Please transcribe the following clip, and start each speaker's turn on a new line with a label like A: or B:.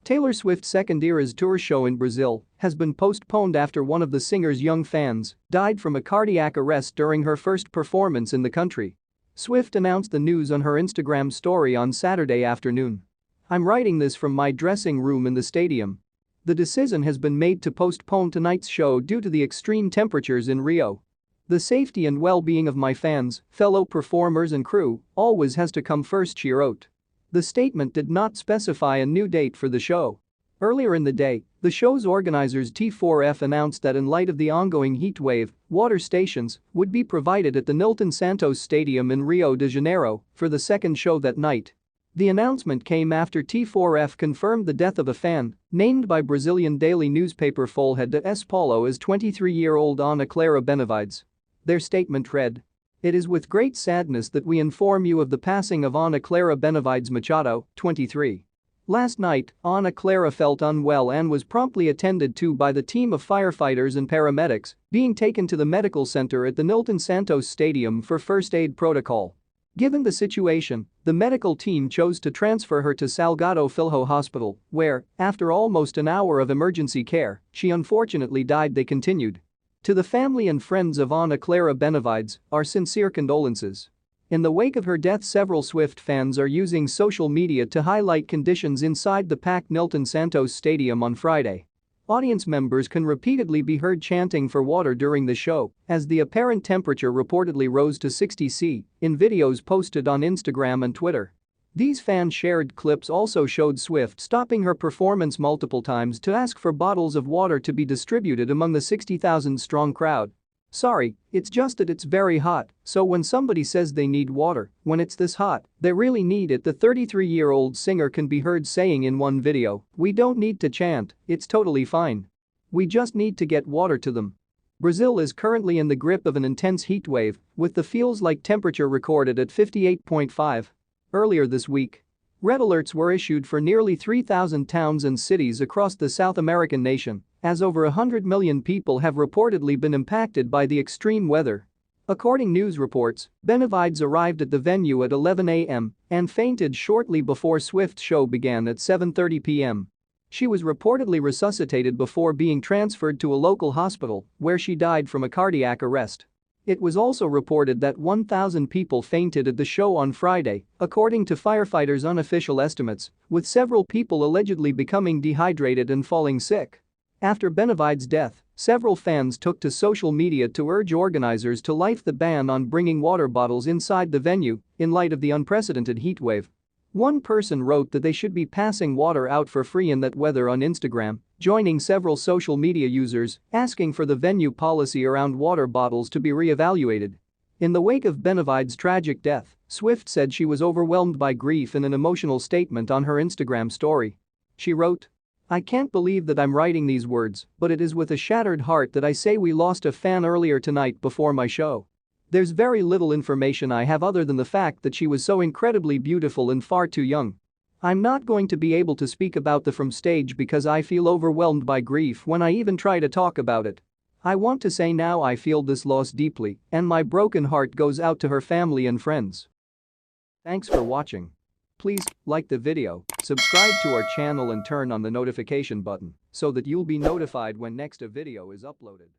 A: Taylor Swift's second Eras tour show in Brazil has been postponed after one of the singer's young fans died from a cardiac arrest during her first performance in the country. Swift announced the news on her Instagram story on Saturday afternoon. "I'm writing this from my dressing room in the stadium. The decision has been made to postpone tonight's show due to the extreme temperatures in Rio. The safety and well-being of my fans, fellow performers and crew always has to come first," she wrote. The statement did not specify a new date for the show. Earlier in the day, the show's organizers T4F announced that in light of the ongoing heat wave, water stations would be provided at the Nilton Santos Stadium in Rio de Janeiro for the second show that night. The announcement came after T4F confirmed the death of a fan, named by Brazilian daily newspaper Folha de S. Paulo as 23-year-old Ana Clara Benavides. Their statement read, "It is with great sadness that we inform you of the passing of Ana Clara Benavides Machado, 23. Last night, Ana Clara felt unwell and was promptly attended to by the team of firefighters and paramedics, being taken to the medical center at the Nilton Santos Stadium for first aid protocol. Given the situation, the medical team chose to transfer her to Salgado Filho Hospital, where, after almost an hour of emergency care, she unfortunately died," they continued. "To the family and friends of Ana Clara Benavides, our sincere condolences." In the wake of her death, several Swift fans are using social media to highlight conditions inside the packed Nilton Santos Stadium on Friday. Audience members can repeatedly be heard chanting for water during the show, as the apparent temperature reportedly rose to 60 C in videos posted on Instagram and Twitter. These fan-shared clips also showed Swift stopping her performance multiple times to ask for bottles of water to be distributed among the 60,000-strong crowd. "Sorry, it's just that it's very hot, so when somebody says they need water, when it's this hot, they really need it," the 33-year-old singer can be heard saying in one video. "We don't need to chant, it's totally fine. We just need to get water to them." Brazil is currently in the grip of an intense heat wave, with the feels-like temperature recorded at 58.5. Earlier this week, red alerts were issued for nearly 3,000 towns and cities across the South American nation, as over 100 million people have reportedly been impacted by the extreme weather. According to news reports, Benavides arrived at the venue at 11 a.m. and fainted shortly before Swift's show began at 7:30 p.m. She was reportedly resuscitated before being transferred to a local hospital, where she died from a cardiac arrest. It was also reported that 1,000 people fainted at the show on Friday, according to firefighters' unofficial estimates, with several people allegedly becoming dehydrated and falling sick. After Benavides' death, several fans took to social media to urge organizers to lift the ban on bringing water bottles inside the venue in light of the unprecedented heatwave. One person wrote that they should be passing water out for free in that weather on Instagram, joining several social media users asking for the venue policy around water bottles to be re-evaluated. In the wake of Benavides' tragic death, Swift said she was overwhelmed by grief in an emotional statement on her Instagram story. She wrote, "I can't believe that I'm writing these words, but it is with a shattered heart that I say we lost a fan earlier tonight before my show. There's very little information I have other than the fact that she was so incredibly beautiful and far too young. I'm not going to be able to speak about the from stage because I feel overwhelmed by grief when I even try to talk about it. I want to say now I feel this loss deeply, and my broken heart goes out to her family and friends." Thanks for watching. Please like the video, subscribe to our channel and turn on the notification button so that you'll be notified when next a video is uploaded.